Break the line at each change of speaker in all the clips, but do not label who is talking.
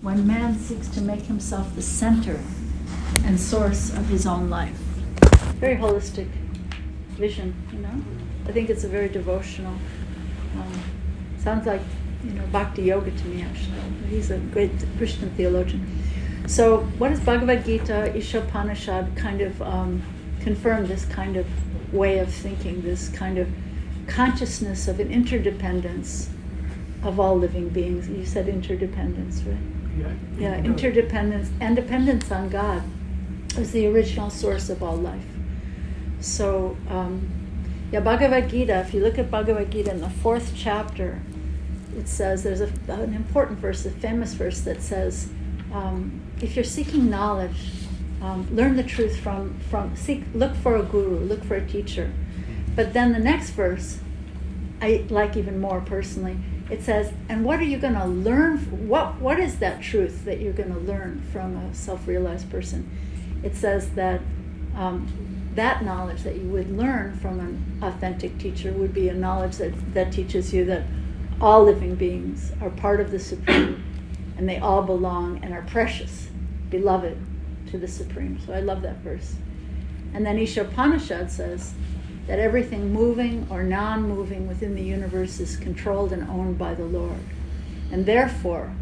when man seeks to make himself the center and source of his own life. Very holistic vision, you know. I think it's a very devotional. Sounds like, Bhakti yoga to me, actually. He's a great Christian theologian. So what does Bhagavad Gita, Ishopanishad kind of confirm this kind of way of thinking, this kind of consciousness of an interdependence of all living beings? You said interdependence, right? Yeah, interdependence and dependence on God is the original source of all life. So, Bhagavad Gita, if you look at Bhagavad Gita in the 4th chapter, it says, there's an important verse, a famous verse that says, if you're seeking knowledge, learn the truth look for a guru, look for a teacher. But then the next verse, I like even more personally. It says, and what are you going to learn? What is that truth that you're going to learn from a self-realized person? It says that that knowledge that you would learn from an authentic teacher would be a knowledge that teaches you that all living beings are part of the Supreme, and they all belong and are precious, beloved to the Supreme. So I love that verse. And then Ishopanishad says that everything moving or non-moving within the universe is controlled and owned by the Lord. And therefore,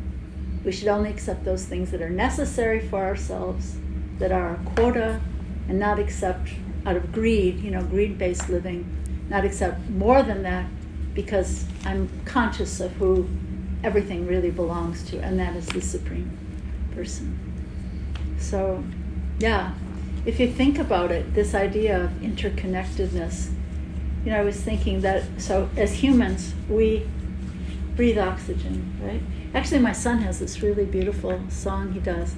we should only accept those things that are necessary for ourselves, that are our quota, and not accept out of greed, greed-based living, not accept more than that, because I'm conscious of who everything really belongs to, and that is the Supreme Person. So, if you think about it, this idea of interconnectedness, I was thinking that, so as humans, we breathe oxygen, right? Actually, my son has this really beautiful song he does,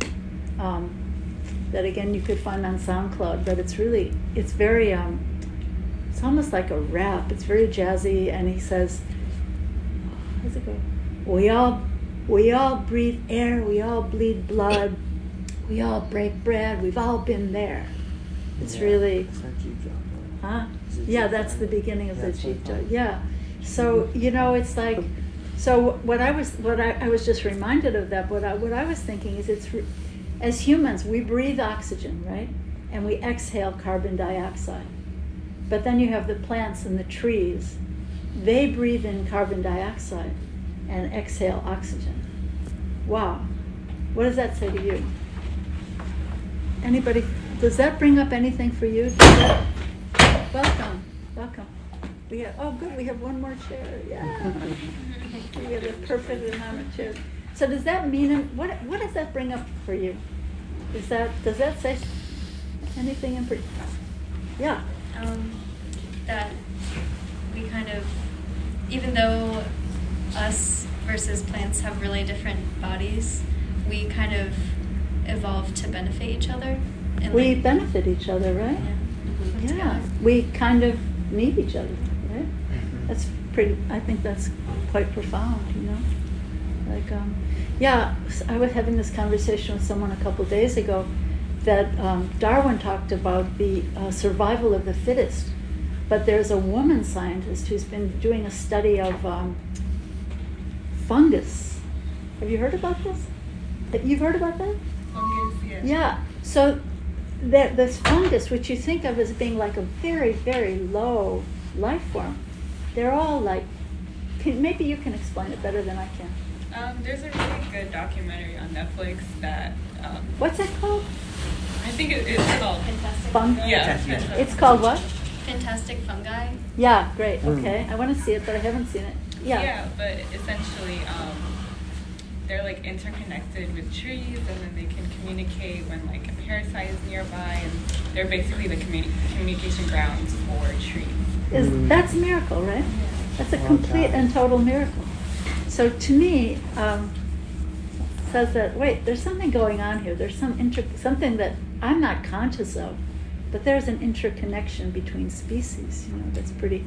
that again you could find on SoundCloud, but it's very, it's almost like a rap. It's very jazzy, and he says, how does it go? We all breathe air, we all bleed blood, we all break bread, we've all been there. It's really, huh? Yeah, that's the beginning of the Jita. Yeah. So, it's like, so what I was just reminded of that, what I was thinking is as humans, we breathe oxygen, right? And we exhale carbon dioxide. But then you have the plants and the trees. They breathe in carbon dioxide and exhale oxygen. Wow. What does that say to you? Anybody, does that bring up anything for you? Welcome. Good, we have one more chair. Yeah. We have a perfect amount of chairs. So does that mean, what does that bring up for you? Does that say anything in particular? Yeah.
That we kind of, even though us versus plants have really different bodies, we kind of evolved to benefit each other. And
we benefit each other, right?
Yeah.
Yeah. We kind of need each other, right? Mm-hmm. That's pretty, I think that's quite profound, Like, I was having this conversation with someone a couple days ago that Darwin talked about the survival of the fittest. But there's a woman scientist who's been doing a study of fungus. Have you heard about this? You've heard about that?
Fungus, yes.
Yeah. So this fungus, which you think of as being like a very, very low life form, they're all like, maybe you can explain it better than I can.
There's a really good documentary on Netflix that...
What's it called?
I think it's called...
Fantastic
Fungi?
Yeah.
It's called what?
Fantastic Fungi.
Yeah, great. Okay. I want to see it, but I haven't seen it. Yeah.
Yeah, but essentially, they're like interconnected with trees, and then they can communicate when like a parasite is nearby, and they're basically the communication grounds for trees.
That's a miracle, right? That's a complete and total miracle. So to me, says that, wait, there's something going on here. There's something that I'm not conscious of, but there's an interconnection between species. That's pretty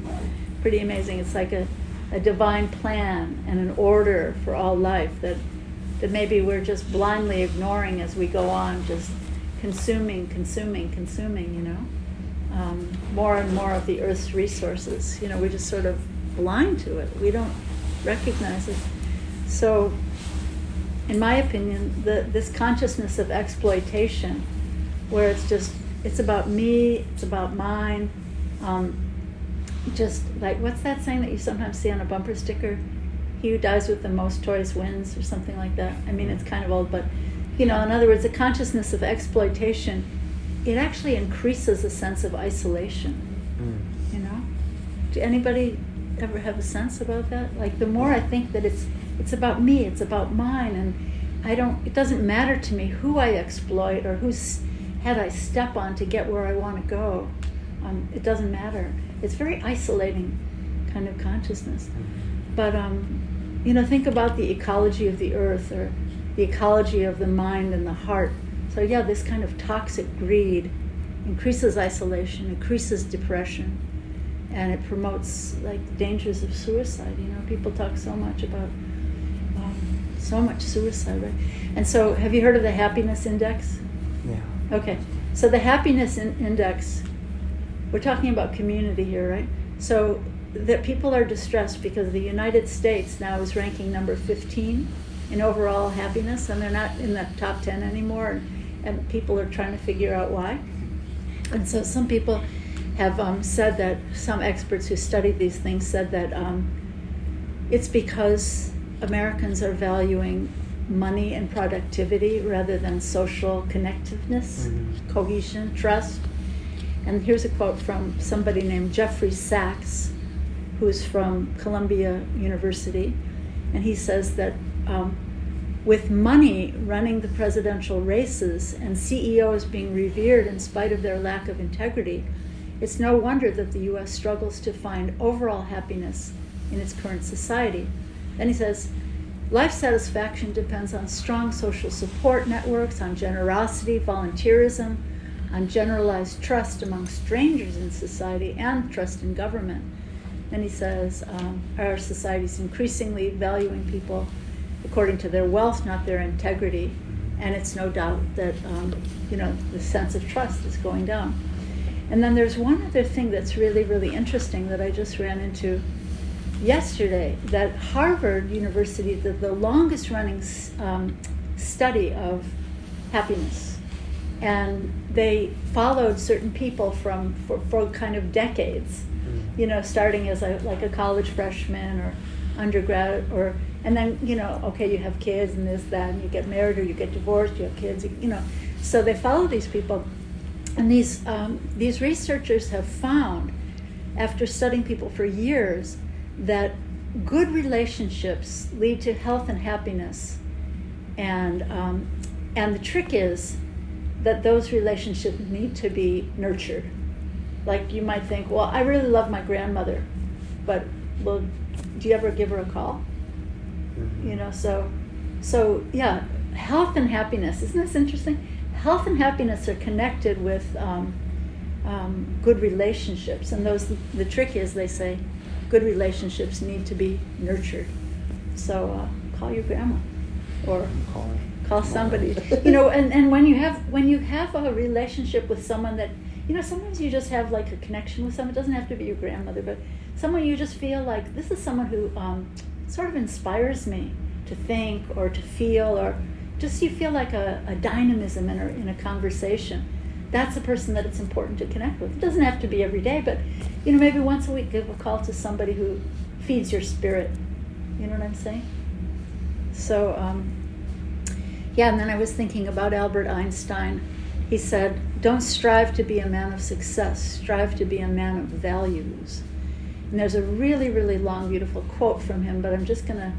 amazing. It's like a divine plan and an order for all life that maybe we're just blindly ignoring as we go on, just consuming, more and more of the Earth's resources. We're just sort of blind to it. We don't recognize it. So in my opinion, this consciousness of exploitation, where it's about me, it's about mine, just like, what's that saying that you sometimes see on a bumper sticker? He who dies with the most toys wins, or something like that. I mean, it's kind of old, but, in other words, the consciousness of exploitation, it actually increases a sense of isolation, Do anybody ever have a sense about that? Like, the more I think that it's about me, it's about mine, and it doesn't matter to me who I exploit or whose head I step on to get where I want to go. It doesn't matter. It's very isolating kind of consciousness. But, think about the ecology of the earth, or the ecology of the mind and the heart. So yeah, this kind of toxic greed increases isolation, increases depression, and it promotes like dangers of suicide. People talk so much about so much suicide, right? And so, have you heard of the happiness index?
Yeah.
Okay, so the happiness index, we're talking about community here, right? So that people are distressed because the United States now is ranking number 15 in overall happiness, and they're not in the top 10 anymore, and people are trying to figure out why. And so some people have said that, some experts who studied these things said that it's because Americans are valuing money and productivity rather than social connectiveness, cohesion, trust. And here's a quote from somebody named Jeffrey Sachs, who's from Columbia University, and he says that with money running the presidential races and CEOs being revered in spite of their lack of integrity, it's no wonder that the U.S. struggles to find overall happiness in its current society. Then he says, life satisfaction depends on strong social support networks, on generosity, volunteerism, on generalized trust among strangers in society, and trust in government. Then he says, our society's increasingly valuing people according to their wealth, not their integrity, and it's no doubt that the sense of trust is going down. And then there's one other thing that's really, really interesting that I just ran into yesterday, that Harvard University did the longest running study of happiness, and they followed certain people for kind of decades, starting as a college freshman or undergrad, and then okay, you have kids and this, that, and you get married or you get divorced, you have kids, so they follow these people, and these researchers have found, after studying people for years, that good relationships lead to health and happiness, and the trick is that those relationships need to be nurtured. Like, you might think, well, I really love my grandmother, but well, do you ever give her a call? So yeah, health and happiness, isn't this interesting? Health and happiness are connected with good relationships, and the trick is, they say, good relationships need to be nurtured. So call your grandma, or call somebody. And when you have a relationship with someone that, sometimes you just have like a connection with someone. It doesn't have to be your grandmother, but someone you just feel like, this is someone who sort of inspires me to think or to feel, or just you feel like a dynamism in a conversation. That's a person that it's important to connect with. It doesn't have to be every day, but maybe once a week give a call to somebody who feeds your spirit. You know what I'm saying? So and then I was thinking about Albert Einstein. He said, don't strive to be a man of success, strive to be a man of values. And there's a really, really long, beautiful quote from him, but I'm just going to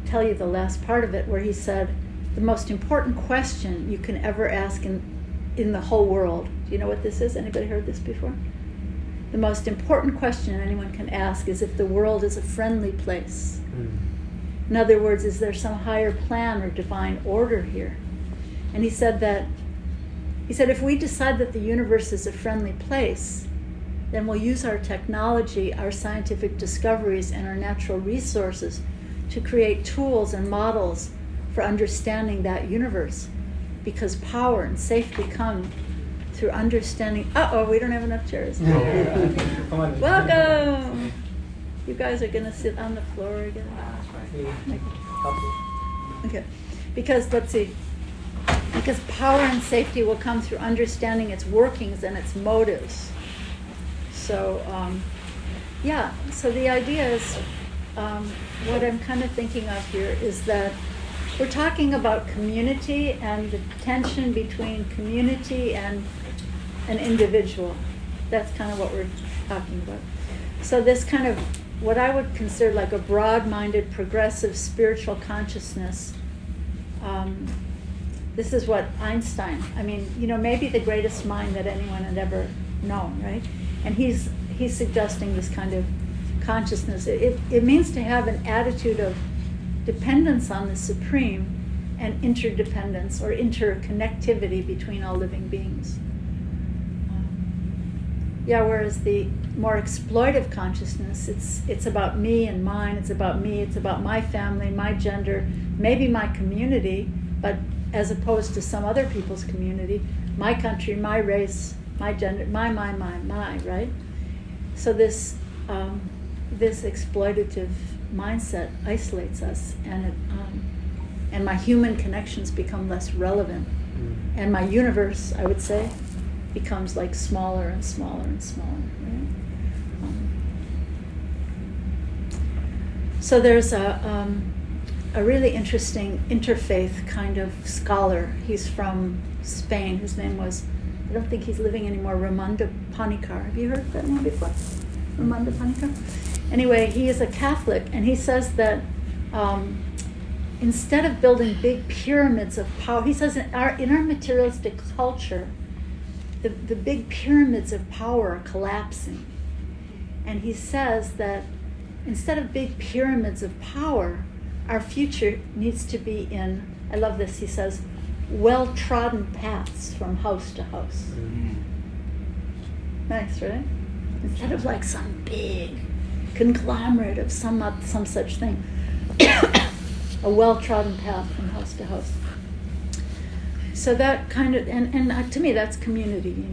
tell you the last part of it, where he said, the most important question you can ever ask in the whole world. Do you know what this is? Anybody heard this before? The most important question anyone can ask is if the world is a friendly place. In other words, is there some higher plan or divine order here? And he said if we decide that the universe is a friendly place, then we'll use our technology, our scientific discoveries, and our natural resources to create tools and models for understanding that universe, because power and safety come through understanding. We don't have enough chairs.
Come on.
Welcome. You guys are going to sit on the floor again. Okay. Because, let's see, because power and safety will come through understanding its workings and its motives. So, so the idea is, what I'm kind of thinking of here is that we're talking about community and the tension between community and an individual. That's kind of what we're talking about. So this kind of, what I would consider like a broad-minded, progressive spiritual consciousness. This is what Einstein, maybe the greatest mind that anyone had ever known, right? And he's suggesting this kind of consciousness. It means to have an attitude of dependence on the Supreme and interdependence or interconnectivity between all living beings. Whereas the more exploitive consciousness, it's about me and mine, it's about me, it's about my family, my gender, maybe my community, but as opposed to some other people's community, my country, my race, my gender, my, right? So this exploitative mindset isolates us, and my human connections become less relevant, and my universe, I would say, becomes like smaller and smaller and smaller. Right? So there's a really interesting interfaith kind of scholar. He's from Spain. His name was, I don't think he's living anymore, Raimundo Panikar. Have you heard that name before? Raimundo Panikar? Anyway, he is a Catholic, and he says that instead of building big pyramids of power, he says in our materialistic culture, the big pyramids of power are collapsing. And he says that instead of big pyramids of power, our future needs to be in, I love this, he says, well-trodden paths from house to house. Nice, right? Instead of like some big conglomerate of some such thing. A well-trodden path from house to house. So that kind of, and to me that's community,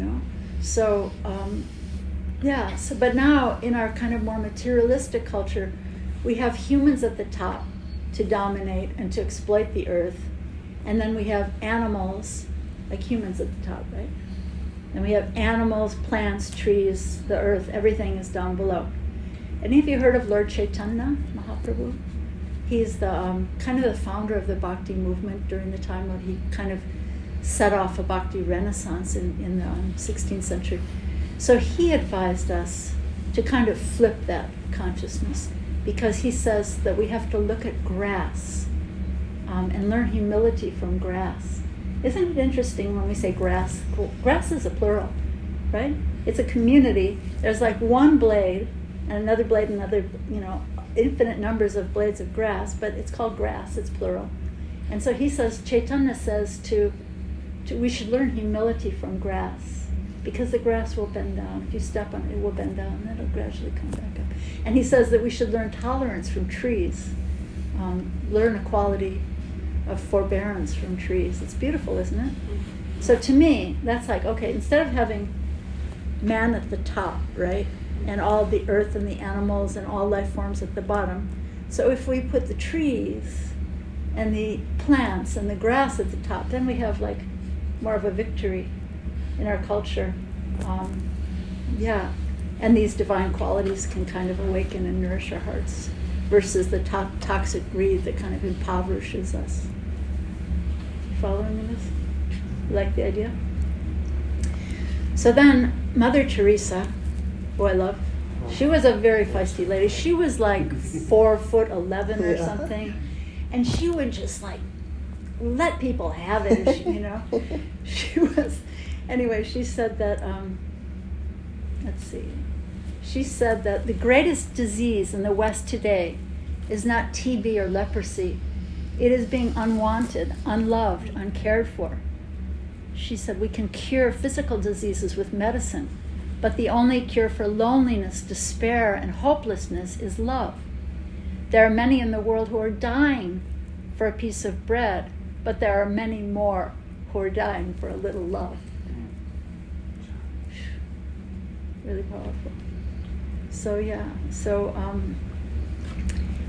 So, but now in our kind of more materialistic culture, we have humans at the top to dominate and to exploit the earth. And then we have animals, like humans at the top, right? And we have animals, plants, trees, the earth, everything is down below. Any of you heard of Lord Chaitanya Mahaprabhu? He's the kind of the founder of the Bhakti movement during the time when he kind of set off a Bhakti renaissance in the 16th century. So he advised us to kind of flip that consciousness, because he says that we have to look at grass and learn humility from grass. Isn't it interesting when we say grass? Grass is a plural, right? It's a community. There's like one blade and another blade, another, infinite numbers of blades of grass, but it's called grass, it's plural. And so he says, Chaitanya says we should learn humility from grass, because the grass will bend down. If you step on it, it will bend down, and it'll gradually come back up. And he says that we should learn tolerance from trees, learn a quality of forbearance from trees. It's beautiful, isn't it? So to me, that's like, okay, instead of having man at the top, right, and all the earth and the animals and all life forms at the bottom, so if we put the trees and the plants and the grass at the top, then we have like more of a victory in our culture. And these divine qualities can kind of awaken and nourish our hearts versus the toxic greed that kind of impoverishes us. You following me this? You like the idea? So then Mother Teresa, who I love, she was a very feisty lady. She was like 4'11" or something, and she would just like let people have it, She was, anyway, she said that, she said that the greatest disease in the West today is not TB or leprosy. It is being unwanted, unloved, uncared for. She said we can cure physical diseases with medicine, but the only cure for loneliness, despair, and hopelessness is love. There are many in the world who are dying for a piece of bread, but there are many more who are dying for a little love. Really powerful. So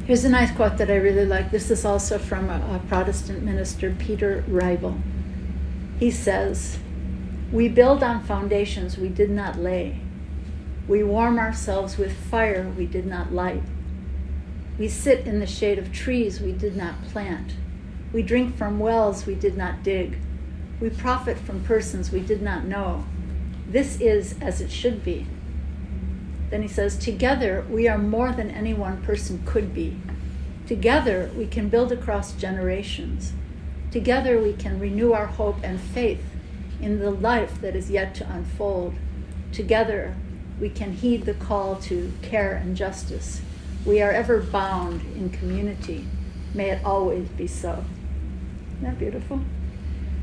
Here's a nice quote that I really like. This is also from a Protestant minister, Peter Reibel. He says, "We build on foundations we did not lay. We warm ourselves with fire we did not light. We sit in the shade of trees we did not plant. We drink from wells we did not dig. We profit from persons we did not know. This is as it should be." Then he says, "Together we are more than any one person could be. Together we can build across generations. Together we can renew our hope and faith in the life that is yet to unfold. Together we can heed the call to care and justice. We are ever bound in community. May it always be so." Isn't that beautiful?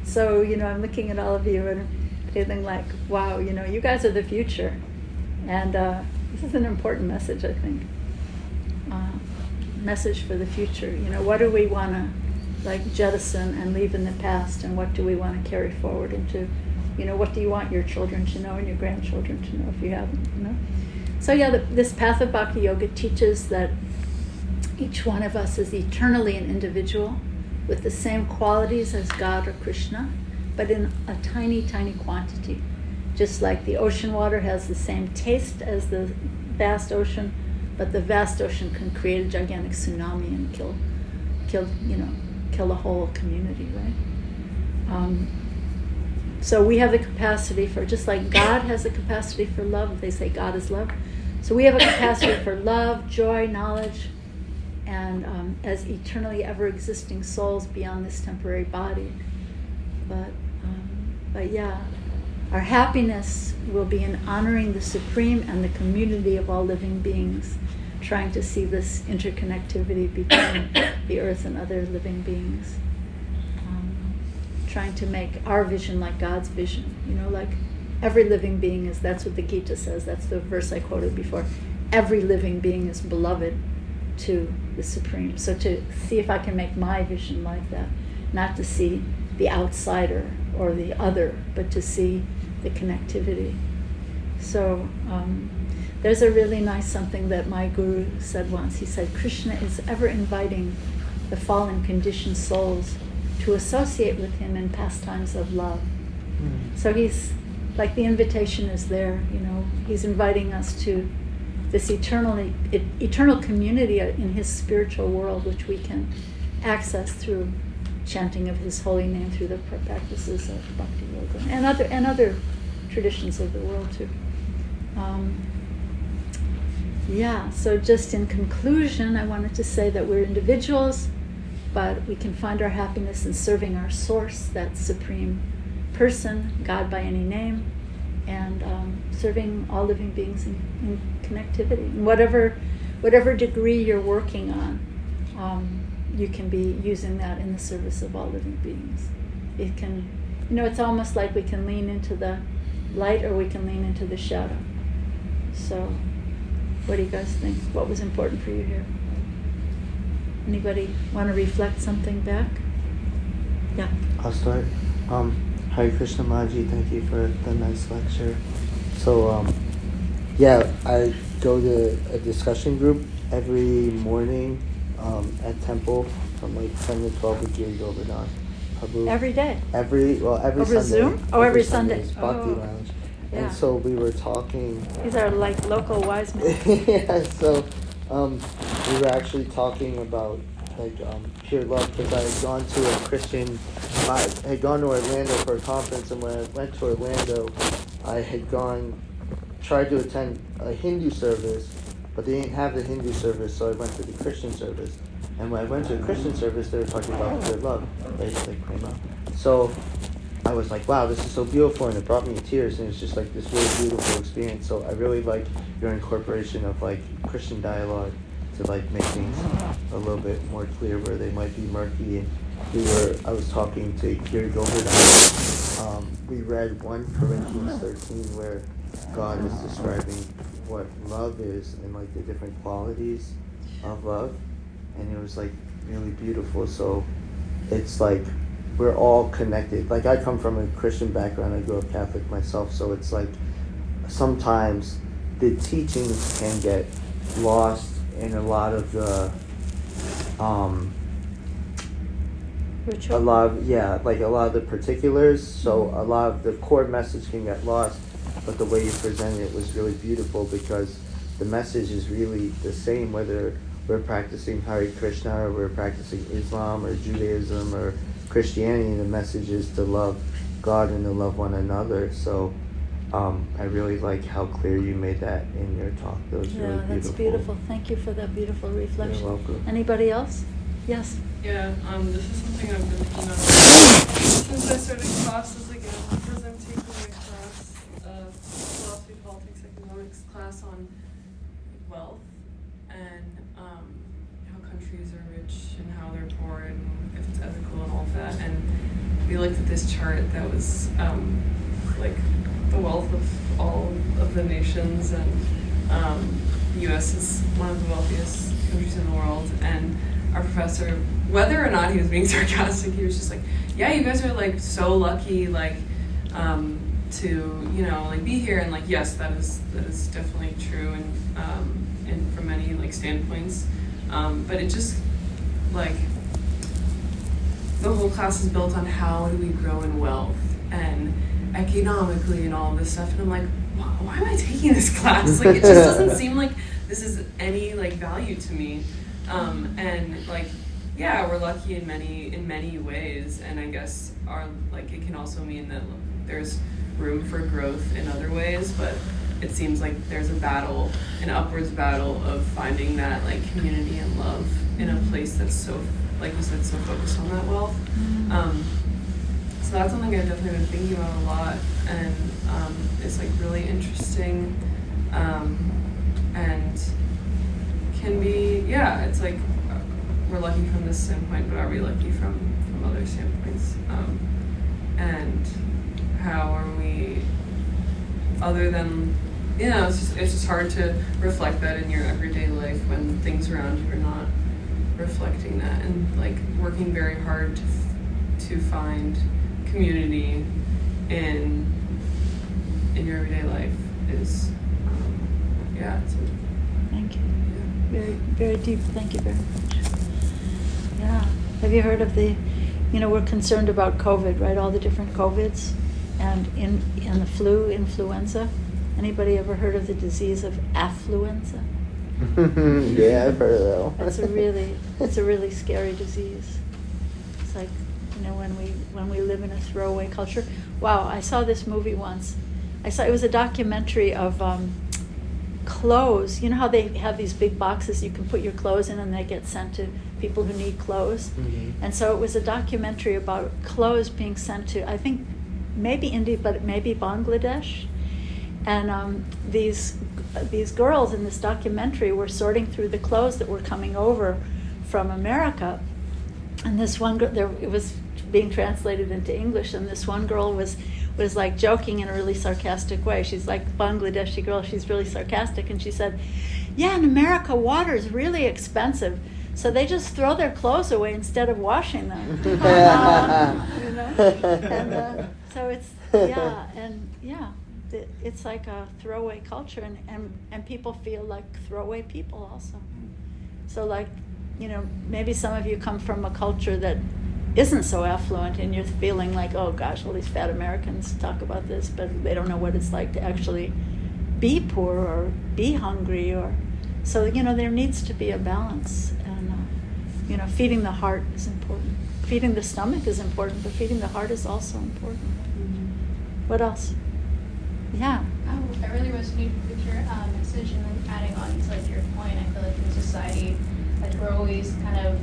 So, I'm looking at all of you and feeling like, wow, you guys are the future. And this is an important message, I think. Message for the future. What do we want to jettison and leave in the past, and what do we want to carry forward into, what do you want your children to know and your grandchildren to know if you haven't, So this path of Bhakti Yoga teaches that each one of us is eternally an individual with the same qualities as God or Krishna, but in a tiny, tiny quantity. Just like the ocean water has the same taste as the vast ocean, but the vast ocean can create a gigantic tsunami and kill a whole community, right? So we have the capacity for, just like God has the capacity for love, they say God is love. So we have a capacity for love, joy, knowledge, and as eternally ever existing souls beyond this temporary body. But yeah, our happiness will be in honoring the Supreme and the community of all living beings, trying to see this interconnectivity between the earth and other living beings. Trying to make our vision like God's vision, like every living being is, that's what the Gita says, that's the verse I quoted before. Every living being is beloved to the Supreme. So to see if I can make my vision like that, not to see the outsider or the other, but to see the connectivity. So there's a really nice something that my guru said once. He said, Krishna is ever inviting the fallen conditioned souls to associate with him in pastimes of love. So he's, like the invitation is there, he's inviting us to this eternal community in his spiritual world, which we can access through chanting of his holy name, through the practices of Bhakti Yoga, and other traditions of the world too. So just in conclusion, I wanted to say that we're individuals, but we can find our happiness in serving our source, that supreme person, God by any name, and serving all living beings in connectivity. And whatever degree you're working on, you can be using that in the service of all living beings. It can, it's almost like we can lean into the light or we can lean into the shadow. So, what do you guys think? What was important for you here? Anybody want to reflect something back? Yeah.
I'll start. Hare Krishna Maji, thank you for the nice lecture. So, I go to a discussion group every morning at Temple from 10 to 12 with Giri Govardhan.
Every day?
Every
Over
Sunday.
Zoom? Oh, every Sunday.
Bhakti Lounge.
Yeah.
And so we were talking.
These are like local wise men.
Yeah, so we were actually talking about pure love, because I had gone to I had gone to Orlando for a conference, and when I went to Orlando, I had tried to attend a Hindu service, but they didn't have the Hindu service, so I went to the Christian service. And when I went to the Christian service, they were talking about pure love, like prema. So I was like, wow, this is so beautiful, and it brought me to tears, and it's just like this really beautiful experience. So I really like your incorporation of Christian dialogue to make things a little bit more clear where they might be murky. And I was talking to Giri Govardhan. We read 1 Corinthians 13 where God is describing what love is and the different qualities of love, and it was really beautiful. So it's we're all connected. I come from a Christian background. I grew up Catholic myself, so it's sometimes the teachings can get lost in a lot of the
Ritual?
a lot of the particulars, so a lot of the core message can get lost, but the way you presented it was really beautiful because the message is really the same whether we're practicing Hare Krishna or we're practicing Islam or Judaism or Christianity. The message is to love God and to love one another. So I really like how clear you made that in your talk. That was really beautiful.
That's beautiful. Thank you for that beautiful reflection.
You're welcome.
Anybody else? Yes.
Yeah, this is something I've been thinking about since I started classes again, because I'm taking a class, philosophy, politics, economics class on wealth and how countries are rich and how they're poor and if it's ethical and all of that. And we looked at this chart that was like the wealth of all of the nations, and the U.S. is one of the wealthiest countries in the world. And our professor, whether or not he was being sarcastic, he was just like, yeah, you guys are like so lucky, like to like be here. And like, yes, that is definitely true, and from many like standpoints, but it just like the whole class is built on how do we grow in wealth and economically and all this stuff, and I'm like, why am I taking this class? Like, it just doesn't seem like this is any like value to me. And like, yeah, we're lucky in many ways, and I guess it can also mean that there's room for growth in other ways, but it seems like there's an upwards battle of finding that like community and love in a place that's so, like you said, so focused on that wealth. So that's something I've definitely been thinking about a lot, and it's like really interesting, and can be, it's like we're lucky from this standpoint, but are we lucky from other standpoints? And how are we, other than, it's just hard to reflect that in your everyday life when things around you are not reflecting that, and like working very hard to find community in your everyday life is, it's
Thank you. Very, very deep. Thank you very much. Yeah. Have you heard of we're concerned about COVID, right? All the different COVIDs, and in the flu, influenza. Anybody ever heard of the disease of affluenza?
Yeah, I've heard of that one.
It's a really scary disease. It's like, when we live in a throwaway culture. Wow, I saw this movie once. It was a documentary of clothes. You know how they have these big boxes you can put your clothes in and they get sent to people who need clothes?
Mm-hmm.
And so it was a documentary about clothes being sent to, I think, maybe India, but maybe Bangladesh. And these girls in this documentary were sorting through the clothes that were coming over from America. And this one girl, it was being translated into English, and this one girl was like joking in a really sarcastic way. She's like Bangladeshi girl, she's really sarcastic, and she said, yeah, in America water is really expensive, so they just throw their clothes away instead of washing them. And so it's, it's like a throwaway culture, and people feel like throwaway people also. So like, maybe some of you come from a culture that isn't so affluent, and you're feeling like, oh gosh, all these fat Americans talk about this, but they don't know what it's like to actually be poor or be hungry, or so there needs to be a balance, and feeding the heart is important. Feeding the stomach is important, but feeding the heart is also important. Mm-hmm. What else? Yeah.
I really resonated with your message, and then adding on to like your point, I feel like in society, like we're always kind of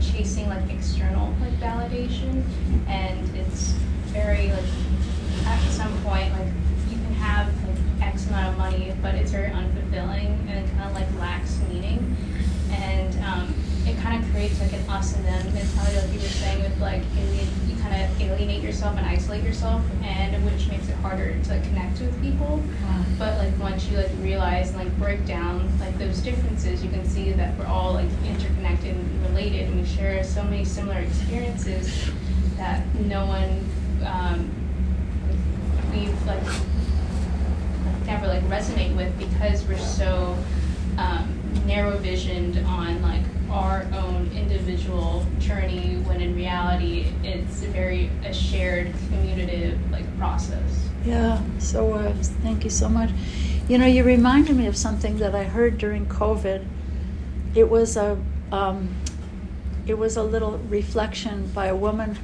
chasing like external like validation, and it's very like at some point like you can have like X amount of money, but it's very unfulfilling and it kind of like lacks meaning, and it kind of creates like an us and them mentality, like you were saying, with like you kind of alienate yourself and isolate yourself, and which makes it harder to connect with people. But like once you like realize and like break down like those differences, you can see that we're all like interconnected and related, and we share so many similar experiences that no one we've like never like resonate with, because we're so narrow visioned on like our own individual journey, when in reality it's a shared communicative process.
Yeah, so wise. Thank you so much. You know, you reminded me of something that I heard during COVID. It was a little reflection by a woman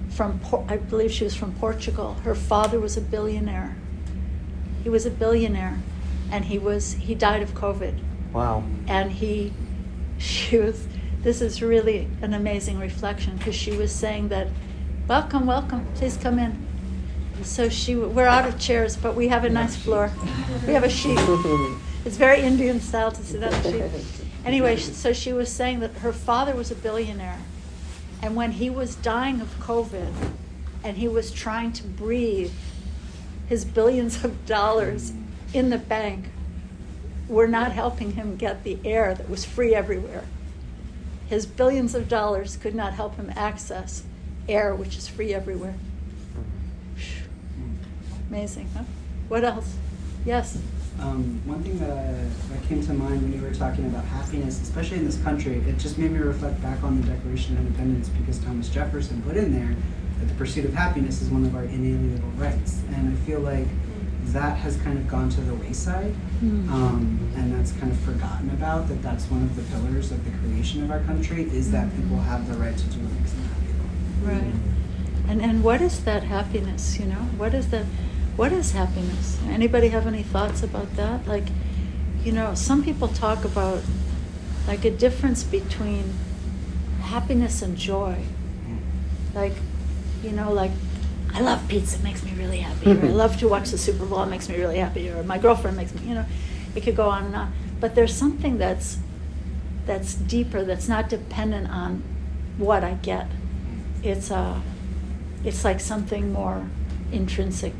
from, I believe she was from Portugal. Her father was a billionaire. He was a billionaire, and he died of COVID.
Wow.
And this is really an amazing reflection, because she was saying that, welcome, please come in. So we're out of chairs, but we have a nice floor. We have a sheet. It's very Indian style to sit on a sheet. Anyway, so she was saying that her father was a billionaire, and when he was dying of COVID, and he was trying to breathe, his billions of dollars in the bank were not helping him get the air that was free everywhere. His billions of dollars could not help him access air which is free everywhere. Amazing, huh? What else? Yes?
One thing that came to mind when you were talking about happiness, especially in this country, it just made me reflect back on the Declaration of Independence, because Thomas Jefferson put in there that the pursuit of happiness is one of our inalienable rights. And I feel like that has kind of gone to the wayside, and that's kind of forgotten about, that's one of the pillars of the creation of our country, is that people have the right to do what makes them happy.
Right. And what is that happiness, you know? What is happiness? Anybody have any thoughts about that? Like, you know, some people talk about like a difference between happiness and joy. Like, you know, like, I love pizza, it makes me really happy. Or I love to watch the Super Bowl, it makes me really happy. Or my girlfriend makes me, you know, it could go on and on. But there's something that's deeper, that's not dependent on what I get. It's like something more intrinsic.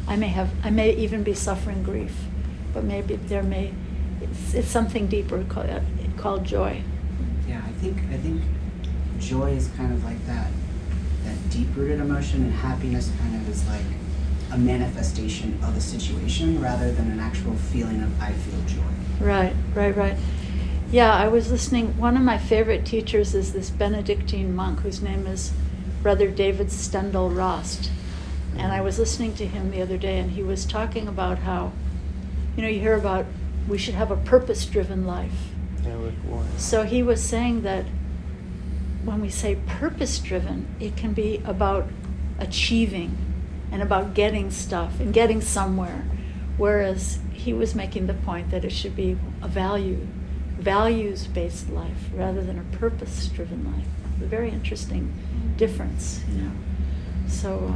I may even be suffering grief, but maybe it's something deeper called joy.
Yeah, I think joy is kind of like that deep-rooted emotion, and happiness kind of is like a manifestation of a situation rather than an actual feeling of I feel joy.
Right. Yeah, I was listening. One of my favorite teachers is this Benedictine monk whose name is Brother David Stendhal Rost. And I was listening to him the other day, and he was talking about how, you know, you hear about we should have a purpose-driven life.
Yeah, Rick Warren.
So he was saying that when we say purpose-driven, it can be about achieving and about getting stuff and getting somewhere. Whereas he was making the point that it should be a values-based life rather than a purpose-driven life. A very interesting difference, you know. So,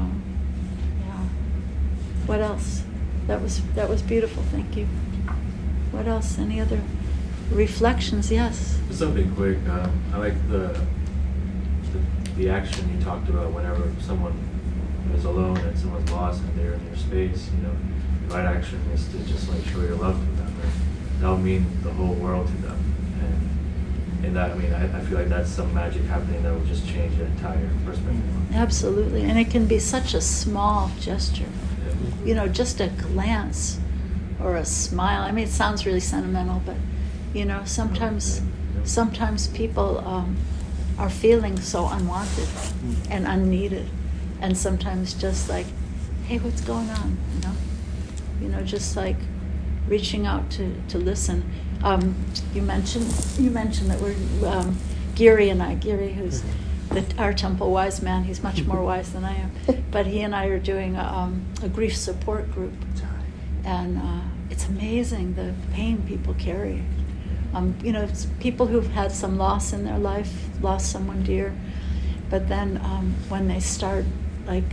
yeah. What else? That was beautiful. Thank you. What else? Any other reflections? Yes.
Just something quick. I like the action you talked about. Whenever someone is alone and someone's lost and they're in their space, you know, the right action is to just like show your love to them. And that'll mean the whole world to them. And that, I mean, I feel like that's some magic happening that will just change the entire perspective.
Absolutely. And it can be such a small gesture.
Yeah.
You know, just a glance or a smile. I mean, it sounds really sentimental, but, you know, sometimes people are feeling so unwanted and unneeded. And sometimes just like, hey, what's going on? You know, just like reaching out to listen. You mentioned that we're Giri, who's our temple wise man. He's much more wise than I am, but he and I are doing a grief support group, and it's amazing the pain people carry. You know, it's people who've had some loss in their life, lost someone dear, but then when they start like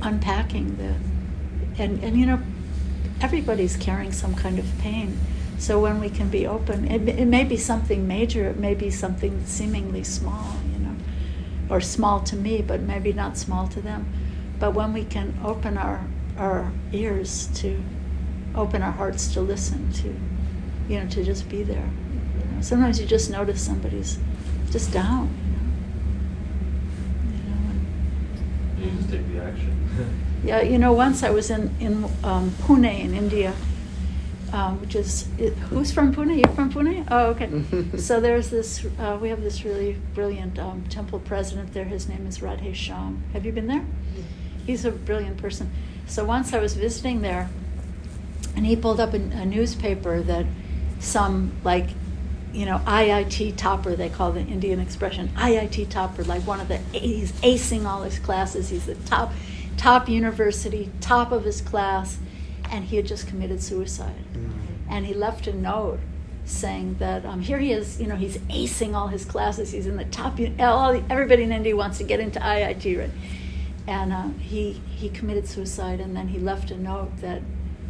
unpacking and you know, everybody's carrying some kind of pain. So when we can be open, it may be something major, it may be something seemingly small, you know, or small to me, but maybe not small to them. But when we can open our ears to, open our hearts to listen to, you know, to just be there. You know, sometimes you just notice somebody's just down, you know. And,
You just take the action.
yeah, you know, once I was in Pune in India. which is, who's from Pune? You're from Pune? Oh, okay. So there's this, we have this really brilliant temple president there. His name is Radhe Shyam. Have you been there? He's a brilliant person. So once I was visiting there, and he pulled up a newspaper that some, like, you know, IIT topper, they call the Indian expression, IIT topper, like one of the, he's acing all his classes, he's the top university, top of his class, and he had just committed suicide. And he left a note saying that here he is, you know, he's acing all his classes, he's in the top, everybody in India wants to get into IIT, right? And he committed suicide, and then he left a note that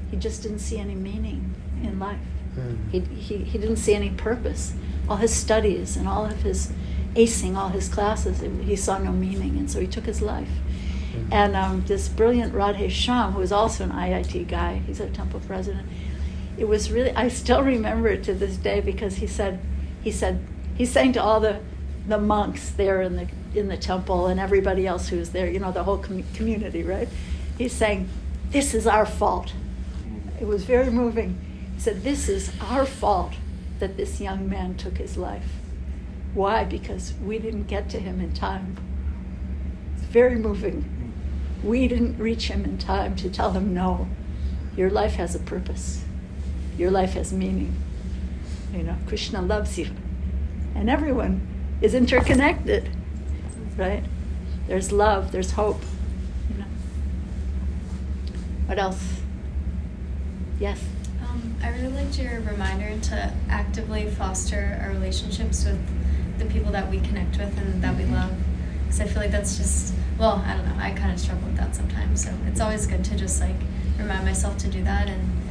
he just didn't see any meaning in life. He didn't see any purpose. All his studies and all of his acing all his classes, he saw no meaning, and so he took his life. And this brilliant Radhe Shyam, who is also an IIT guy, he's a temple president, it was really, I still remember it to this day, because he's saying to all the monks there in the temple and everybody else who was there, you know, the whole community, right? He's saying, this is our fault. It was very moving. He said, this is our fault that this young man took his life. Why? Because we didn't get to him in time. It's very moving. We didn't reach him in time to tell him, no, your life has a purpose. Your life has meaning. You know, Krishna loves you. And everyone is interconnected, right? There's love, there's hope, you know. What else? Yes?
I really liked your reminder to actively foster our relationships with the people that we connect with and that we love. Because I feel like that's just, well, I don't know, I kind of struggle with that sometimes. So it's always good to just like remind myself to do that. And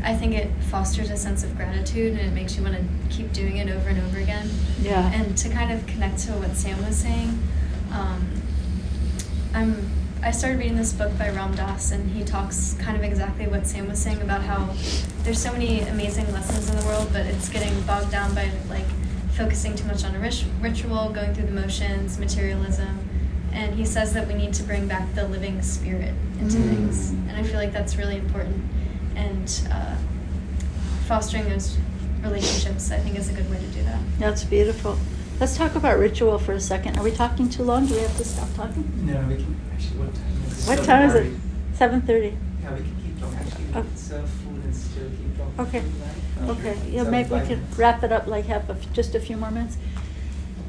I think it fosters a sense of gratitude, and it makes you want to keep doing it over and over again.
Yeah.
And to kind of connect to what Sam was saying, I started reading this book by Ram Dass, and he talks kind of exactly what Sam was saying about how there's so many amazing lessons in the world, but it's getting bogged down by like focusing too much on a ritual, going through the motions, materialism. And he says that we need to bring back the living spirit into things. And I feel like that's really important. And fostering those relationships, I think, is a good way to do that.
That's beautiful. Let's talk about ritual for a second. Are we talking too long? Do we have to stop talking?
No, we can actually.
What time is it? 7:30.
Yeah, we can keep talking. Actually, we can serve food and still keep talking.
Okay.
Right?
Okay. Yeah, maybe we can wrap it up, like have just a few more minutes.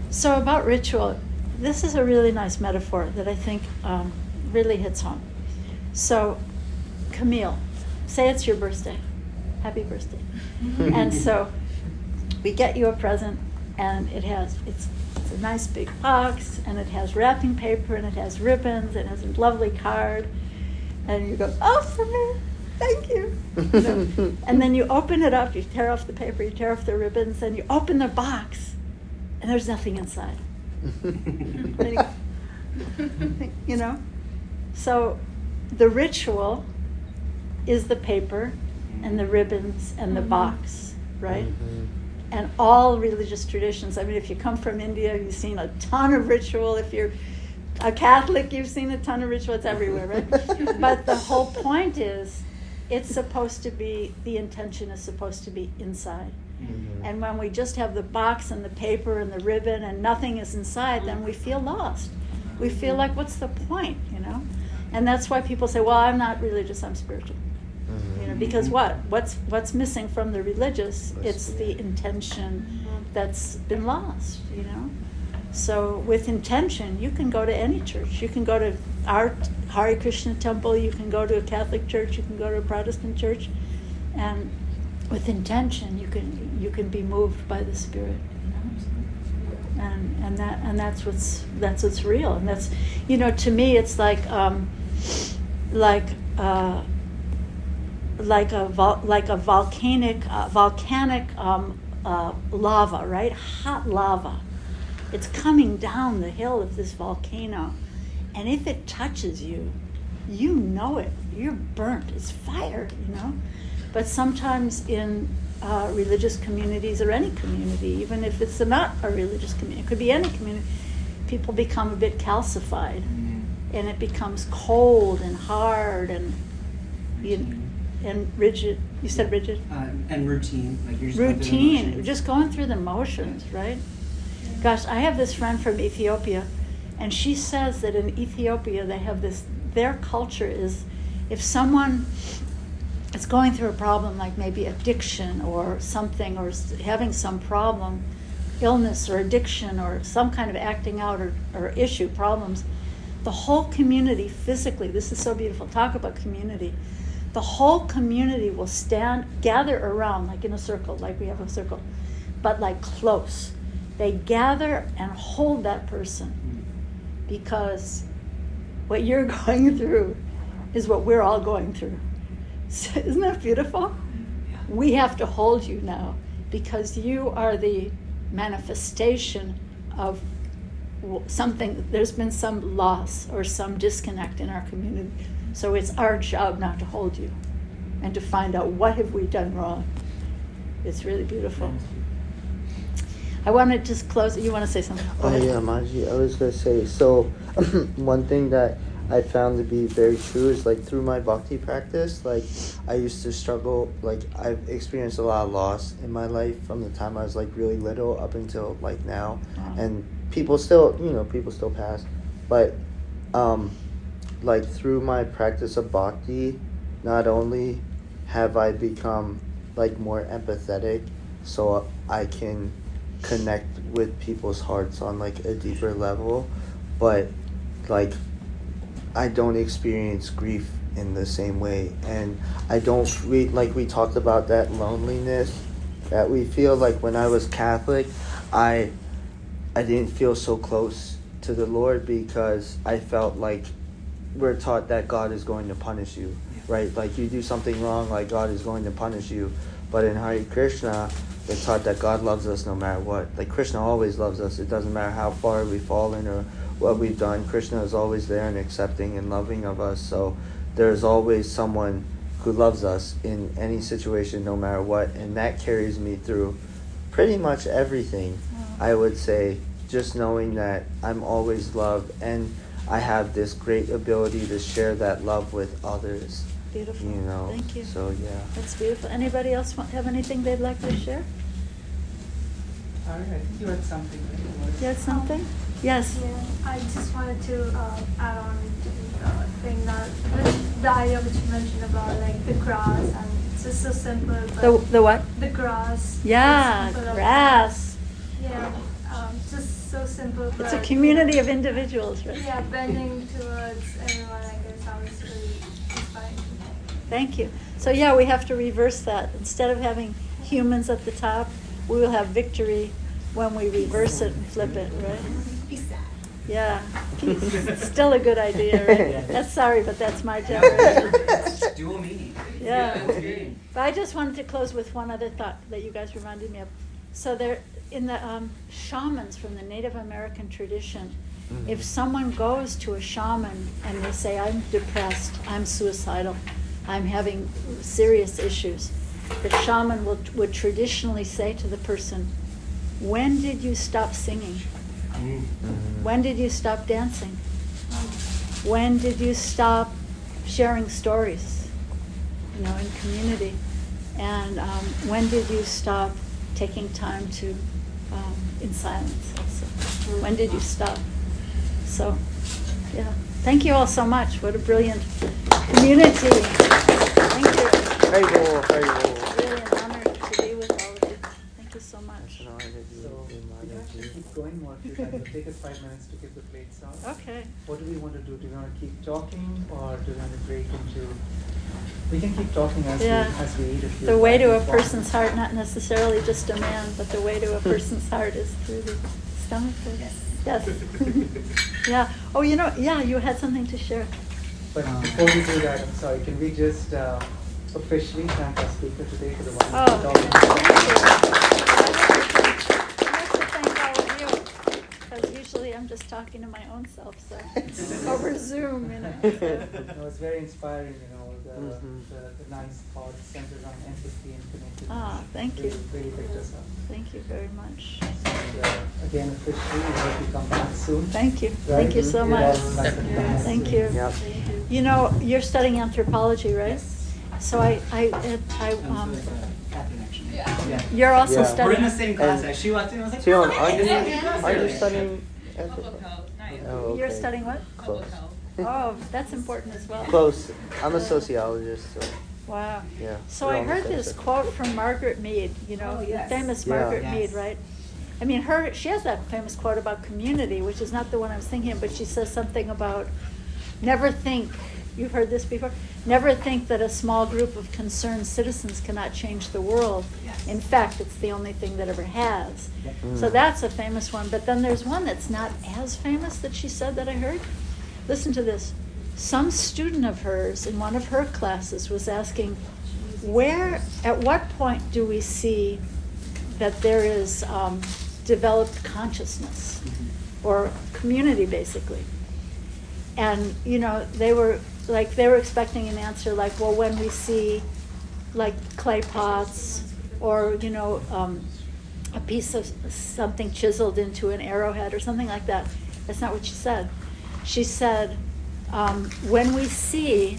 So about ritual, this is a really nice metaphor that I think really hits home. So, Camille, say it's your birthday. Happy birthday. And so we get you a present, and it's a nice big box, and it has wrapping paper, and it has ribbons, and it has a lovely card, and you go, oh, for me, thank you. You know? And then you open it up, you tear off the paper, you tear off the ribbons, and you open the box, and there's nothing inside. You know? So the ritual is the paper and the ribbons and the box, right? And all religious traditions. I mean, if you come from India, you've seen a ton of ritual. If you're a Catholic, you've seen a ton of ritual. It's everywhere, right? But the whole point is, it's supposed to be, the intention is supposed to be inside. And when we just have the box and the paper and the ribbon and nothing is inside, then we feel lost. We feel like, what's the point, you know? And that's why people say, well, I'm not religious, I'm spiritual. You know, because what's missing from the religious? It's the intention that's been lost, you know? So with intention, you can go to any church. You can go to our Hare Krishna temple, you can go to a Catholic church, you can go to a Protestant church, and with intention, you can be moved by the Spirit, you know? And that's what's real. And that's, you know, to me, it's like a volcanic lava, right? Hot lava. It's coming down the hill of this volcano, and if it touches you, you know it. You're burnt. It's fire, you know. But sometimes in religious communities, or any community, even if it's not a religious community, it could be any community, people become a bit calcified, and it becomes cold and hard, and and rigid. You said rigid?
And routine, like you're just going through the
Routine,
motions.
just going through the motions, right? Gosh, I have this friend from Ethiopia, and she says that in Ethiopia they have this, their culture is if someone is going through a problem like maybe addiction or something, or having some problem, illness or addiction or some kind of acting out or issue, problems, the whole community physically, this is so beautiful, talk about community, the whole community will gather around like in a circle, like we have a circle, but like close. They gather and hold that person because what you're going through is what we're all going through. So, isn't that beautiful? We have to hold you now because you are the manifestation of something. There's been some loss or some disconnect in our community. So it's our job now to hold you and to find out what have we done wrong. It's really beautiful. I want to just close. You want to say something? Go ahead.
Yeah, Manji, I was going to say, so one thing that I found to be very true is like through my Bhakti practice, like I used to struggle, like I've experienced a lot of loss in my life from the time I was like really little up until like now.
Wow.
And people still, people still pass. But like through my practice of Bhakti, not only have I become like more empathetic so I can connect with people's hearts on like a deeper level, but like I don't experience grief in the same way, and I don't we talked about that loneliness that we feel. Like when I was Catholic, I didn't feel so close to the Lord because I felt like we're taught that God is going to punish you, right? Like you do something wrong, like God is going to punish you. But in Hare Krishna, we're taught that God loves us no matter what. Like Krishna always loves us. It doesn't matter how far we've fallen or what we've done. Krishna is always there and accepting and loving of us. So there's always someone who loves us in any situation, no matter what. And that carries me through pretty much everything. I would say, just knowing that I'm always loved and I have this great ability to share that love with others.
Beautiful. Thank you.
So yeah.
That's beautiful. Anybody else have anything they'd like to share?
I think you had something. Right?
You had something? Yes.
Yeah, I just wanted to add on to the thing that the idea which you mentioned about like the grass, and it's just so simple. But
The what?
the grass.
Yeah,
the simple of-
grass.
Yeah, just so simple.
It's a
but,
community of individuals, right?
Yeah, bending towards everyone. I guess that was really inspiring.
Thank you. So yeah, we have to reverse that. Instead of having humans at the top, we will have victory when we reverse it and flip it, right? Yeah, peace. It's still a good idea, right? That's sorry, but that's my generation.
It's dual meaning.
Yeah.
It's great.
But I just wanted to close with one other thought that you guys reminded me of. So there, in the shamans from the Native American tradition, if someone goes to a shaman and they say, I'm depressed, I'm suicidal, I'm having serious issues, the shaman would traditionally say to the person, when did you stop singing? When did you stop dancing? When did you stop sharing stories, in community? And when did you stop taking time to, in silence also? When did you stop? So, yeah. Thank you all so much. What a brilliant community. Thank you.
Haribo.
Really an honor to be with all of you. Thank you so much.
It's an honor to be
So
with you,
we can actually
Mataji.
keep going more if you like. It'll take us 5 minutes to get the plates out.
Okay.
What do we want to do? Do we want to keep talking, or do we want to break into? We can keep talking as
Yeah.
we eat. If
The way to a person's heart, not necessarily just a man, but the way to a person's heart is through the stomach. Yes. Yeah. Oh, yeah, you had something to share.
But before we do that, I'm sorry. Can we just officially thank our speaker today for the one
Oh,
talking?
thank you. I have to thank all of you, because usually I'm just talking to my own self, so over Zoom, so.
No, it's very inspiring, the nice thoughts centered on empathy and connectedness.
Ah, thank you.
Really picked us up.
Thank you very much.
And, again, officially, we hope you come back soon.
Thank you.
Right?
Thank you so
We'd
much.
all like to thank
Thank you.
Yep.
You're studying anthropology, right? So I
So it's a cat connection. Yeah.
you're also
Yeah.
We're
studying.
in the same class.
And-
Actually, she walked in. I was like,
So,
"Oh,
are you,
hey."
are you studying
Public
anthropology?
health, nice.
Oh, okay.
You're studying what?
Close.
Public health.
Oh, that's important as well.
Close. I'm a sociologist, so
Wow.
yeah.
So
we're
I
on the
heard
same
this
section.
quote from Margaret Mead, you know,
Oh, yes.
the famous
Yeah.
Margaret
Yes.
Mead, right? I mean, she has that famous quote about community, which is not the one I was thinking of, but she says something about never think, you've heard this before, never think that a small group of concerned citizens cannot change the world.
Yes.
In fact, it's the only thing that ever has.
Yep.
So that's a famous one, but then there's one that's not as famous that she said that I heard. Listen to this. Some student of hers in one of her classes was asking, at what point do we see that there is developed consciousness or community, basically? And you know, they were expecting an answer like, well, when we see like clay pots or you know a piece of something chiseled into an arrowhead or something like that. That's not what she said. She said, when we see,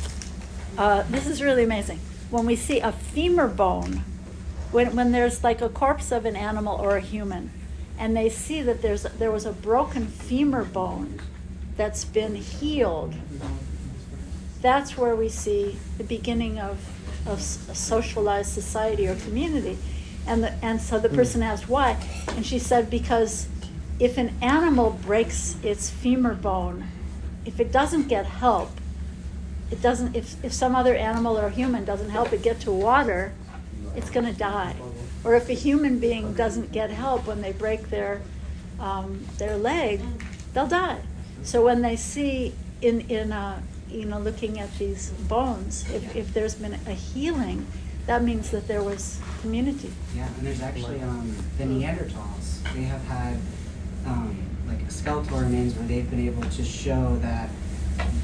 this is really amazing, when we see a femur bone, when there's like a corpse of an animal or a human, and they see that there was a broken femur bone that's been healed, that's where we see the beginning of a socialized society or community. And so the person asked why, and she said because if an animal breaks its femur bone, if it doesn't get help, it doesn't. If some other animal or human doesn't help it get to water, it's going to die. Or if a human being doesn't get help when they break their leg, they'll die. So when they see looking at these bones, if there's been a healing, that means that there was community.
Yeah, and there's actually the Neanderthals. They have had like skeletal remains where they've been able to show that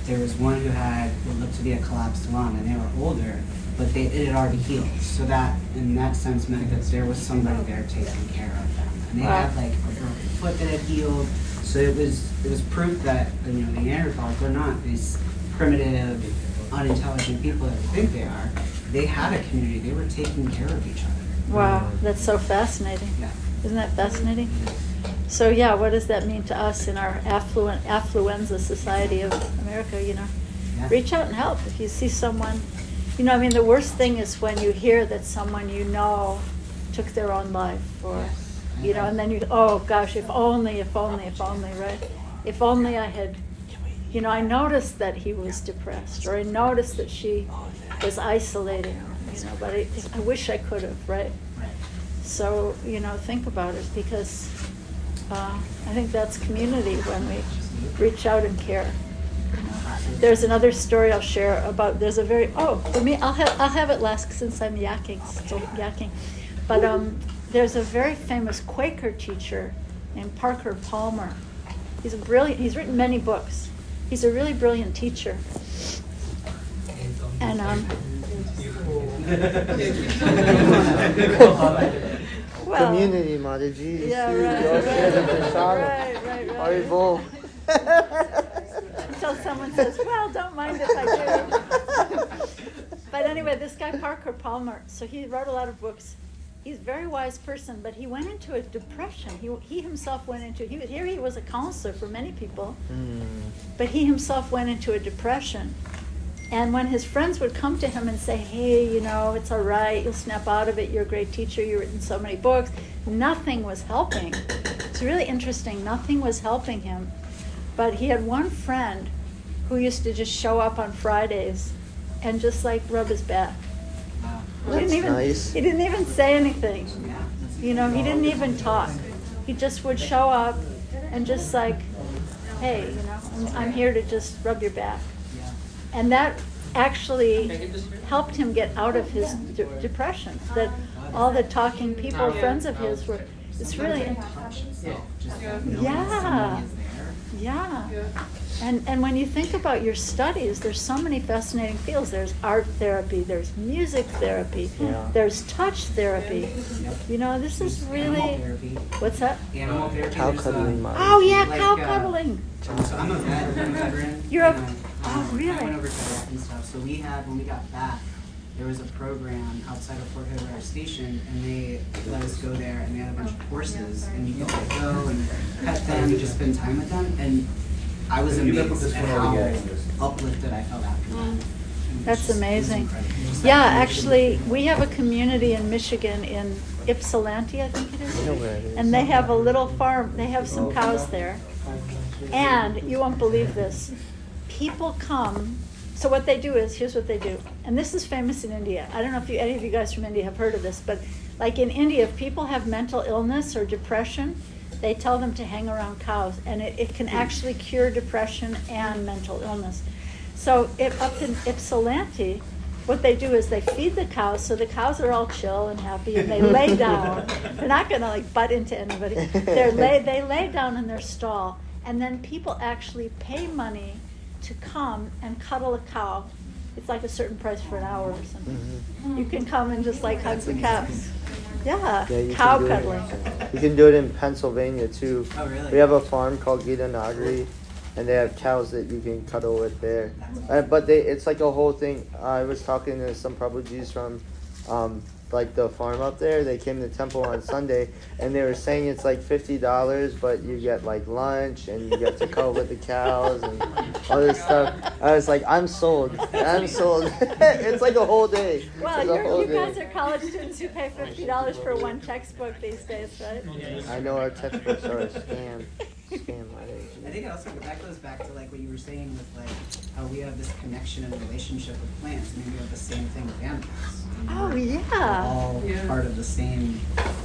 there was one who had what looked to be a collapsed lung, and they were older, but it had already healed. So that, in that sense, meant that there was somebody there taking care of them, and they had like a broken foot that had healed. So it was proof that the Neanderthals were not these primitive, unintelligent people that we think they are. They had a community. They were taking care of each other.
Wow, that's so fascinating.
Yeah.
Isn't that fascinating? So yeah, what does that mean to us in our affluenza society of America, you know?
Yeah.
Reach out and help if you see someone. You know, I mean, the worst thing is when you hear that someone you know took their own life, or,
Yes.
you know, and then you, oh gosh, if only, right? If only I had, you know, I noticed that he was depressed, or I noticed that she was isolating, you know, but I wish I could have, right?
Right.
So, you know, think about it, because I think that's community when we reach out and care. You know. There's another story I'll share about. There's a very for me I'll have it last since I'm still yakking. But there's a very famous Quaker teacher named Parker Palmer. He's written many books. He's a really brilliant teacher. And well,
Community, Mataji.
yeah, right.
Haribo.
Until someone says, well, don't mind if I do. But anyway, this guy Parker Palmer, so he wrote a lot of books. He's a very wise person, but he went into a depression. He himself went into, he was a counselor for many people, but he himself went into a depression. And when his friends would come to him and say, hey, you know, it's all right, you'll snap out of it, you're a great teacher, you've written so many books, nothing was helping. It's really interesting, nothing was helping him. But he had one friend who used to just show up on Fridays and just like rub his back.
Wow.
That's nice.
He didn't even say anything.
Yeah.
You know, he didn't even talk. He just would show up and just like, hey, you know, I'm here to just rub your back.
Yeah.
And that actually helped him get out of his depression. That all the talking people, friends of his, were, it's really,
Touch itself, just knowing
yeah,
somebody is there.
yeah.
Yeah.
And when you think about your studies, there's so many fascinating fields. There's art therapy, there's music therapy,
Yeah.
there's touch therapy.
Yep.
You know, this is
Animal
really,
therapy.
what's that?
Animal therapy.
Cow
there's,
cuddling, Mataji.
Oh yeah,
like,
cow cuddling.
So I'm a veteran.
You're a-
and
oh, really?
I went over to Iraq and stuff. So we had, when we got back, there was a program outside of Fort Hood Air Station, and they let us go there, and they had a bunch of horses, and you could like, go and pet them, just spend time with them, and I was amazed at how uplifted I felt after that.
That's amazing.
Just
Yeah,
that connection.
actually, we have a community in Michigan, in Ypsilanti, I think it is.
I know where it is.
And they have a little farm, they have some cows there. And you won't believe this. People come, so what they do is, here's what they do. And this is famous in India. I don't know if any of you guys from India have heard of this, but like in India, if people have mental illness or depression, they tell them to hang around cows. And it can actually cure depression and mental illness. So up in Ypsilanti, what they do is they feed the cows, so the cows are all chill and happy, and they lay down. They're not going to like butt into anybody. They lay down in their stall, and then people actually pay money to come and cuddle a cow. It's like a certain price for an hour or something. You can come and just like hug the cows. Yeah,
You
cow
can do
cuddling.
You can do it in Pennsylvania too.
Oh, really?
We have a farm called Gita Nagari, and they have cows that you can cuddle with there. But it's like a whole thing. I was talking to some Prabhujis from like the farm up there. They came to the temple on Sunday, and they were saying it's like $50, but you get like lunch, and you get to cuddle with the cows and all this stuff. I was like, I'm sold. I'm sold. It's like a whole day.
Well,
It's a whole
you guys
day.
are college students who pay $50 for one textbook these days, right?
I know our textbooks are a scam.
I think that goes back to like what you were saying with like how we have this connection and relationship with plants. Maybe we have the same thing with animals.
Oh,
We're
yeah.
all part of the same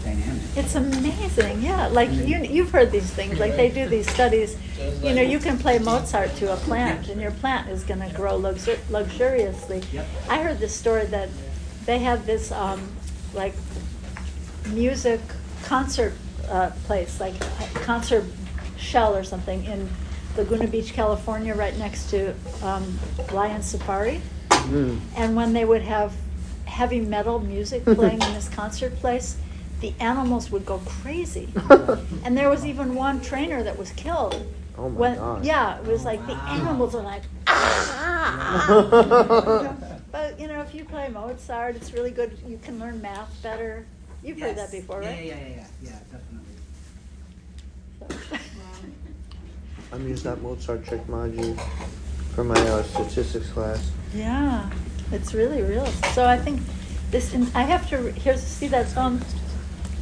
dynamic.
It's amazing, yeah. Like you've heard these things. Like they do these studies. You know, you can play Mozart to a plant, and your plant is going to grow luxuriously.
Yep.
I heard this story that they had this like music concert place, like a concert shell or something in Laguna Beach, California, right next to Lion Safari. And when they would have heavy metal music playing in this concert place, the animals would go crazy. And there was even one trainer that was killed.
Oh my God.
Yeah, it was like the animals are like, But you know, if you play Mozart, it's really good. You can learn math better. You've heard that before, right?
Yeah, definitely.
I'm using that Mozart trick module for my statistics class.
Yeah, it's really real. So I think this. I have to. See that song.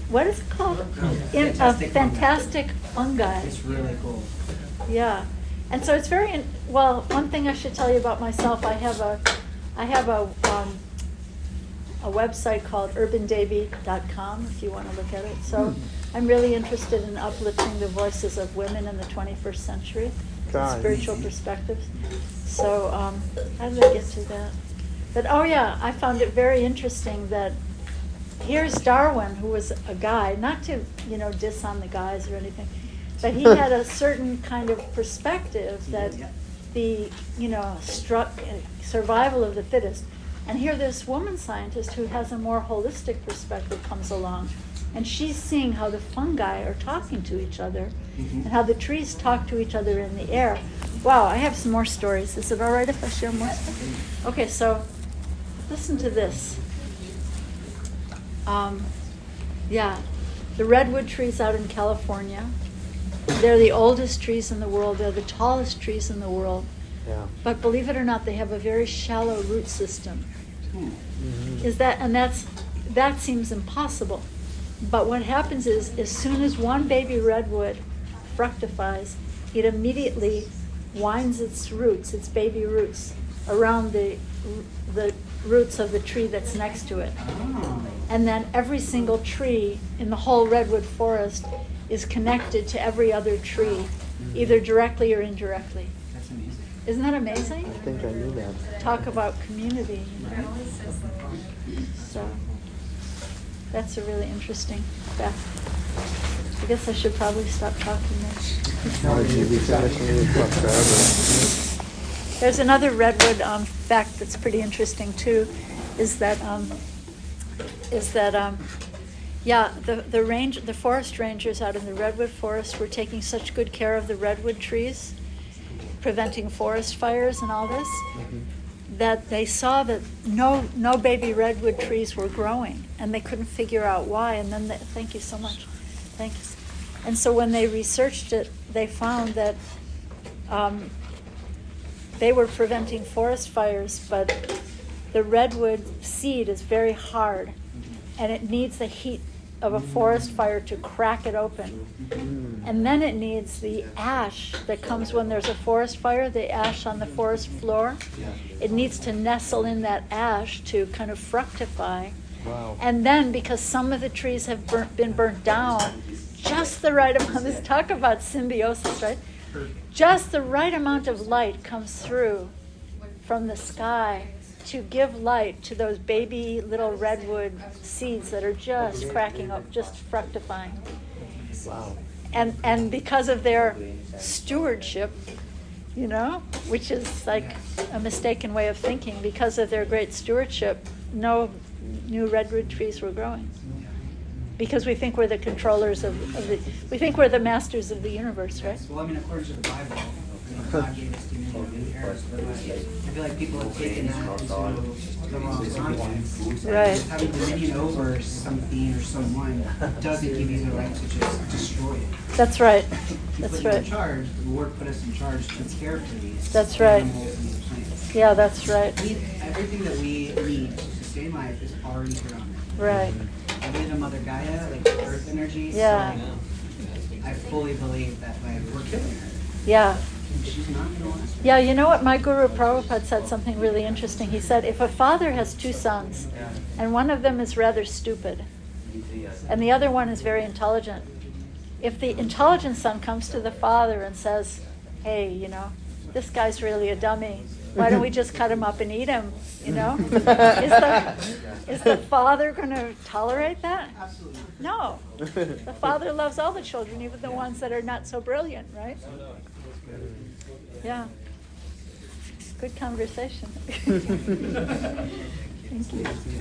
What is it called? Fantastic Fungi.
It's really cool.
Yeah, and so it's very well. One thing I should tell you about myself. I have a website called urbandevi.com if you want to look at it. So I'm really interested in uplifting the voices of women in the 21st century, from spiritual perspectives. So how did I get to that? But oh yeah, I found it very interesting that here's Darwin, who was a guy, not to diss on the guys or anything, but he had a certain kind of perspective that the survival of the fittest. And here this woman scientist who has a more holistic perspective comes along, and she's seeing how the fungi are talking to each other and how the trees talk to each other in the air. Wow, I have some more stories. Is it all right if I share more stuff? Okay, so listen to this. The redwood trees out in California, they're the oldest trees in the world. They're the tallest trees in the world.
Yeah.
But believe it or not, they have a very shallow root system. That seems impossible. But what happens is, as soon as one baby redwood fructifies, it immediately winds its roots, its baby roots, around the roots of the tree that's next to it. And then every single tree in the whole redwood forest is connected to every other tree, either directly or indirectly.
That's amazing.
Isn't that amazing?
I think I knew that.
Talk about community. So that's a really interesting fact. I guess I should probably stop talking now. There's another redwood fact that's pretty interesting too, is that the forest rangers out in the redwood forest were taking such good care of the redwood trees, preventing forest fires and all this, that they saw that no baby redwood trees were growing, and they couldn't figure out why. And then thank you so much, thanks. And so when they researched it, they found that they were preventing forest fires, but the redwood seed is very hard, and it needs the heat of a forest fire to crack it open. And then it needs the ash that comes when there's a forest fire, the ash on the forest floor. It needs to nestle in that ash to kind of fructify.
Wow.
And then, because some of the trees have been burnt down, just the right amount, let's talk about symbiosis, right? Just the right amount of light comes through from the sky to give light to those baby little redwood seeds that are just cracking up, just fructifying.
Wow.
And because of their stewardship, you know, which is like a mistaken way of thinking, because of their great stewardship, no new redwood trees were growing. Because we think we're the controllers of the, we think we're the masters of the universe, right?
Well, I mean, according to the Bible, God gave us dominion and inheritance, but I feel like people have taken that into the wrong context.
Right.
Having dominion over something or someone doesn't give you the right to just destroy it.
That's right.
You
That's
put you in
right.
charge, the Lord put us in charge to care for these
That's right.
animals and these plants.
Yeah, that's right.
Everything that we need to sustain life is already here on Earth.
Right.
I believe in Mother Gaia, like the Earth energy.
Yeah.
So I fully believe that like we're killing her.
Yeah.
She's not going to last.
Yeah, you know what? My Guru Prabhupada said something really interesting. He said, if a father has two sons, and one of them is rather stupid, and the other one is very intelligent, if the intelligent son comes to the father and says, hey, you know, this guy's really a dummy, why don't we just cut him up and eat him, you know? Is the father going to tolerate that?
Absolutely.
No. The father loves all the children, even the ones that are not so brilliant, right? Yeah. Good conversation. Thank you.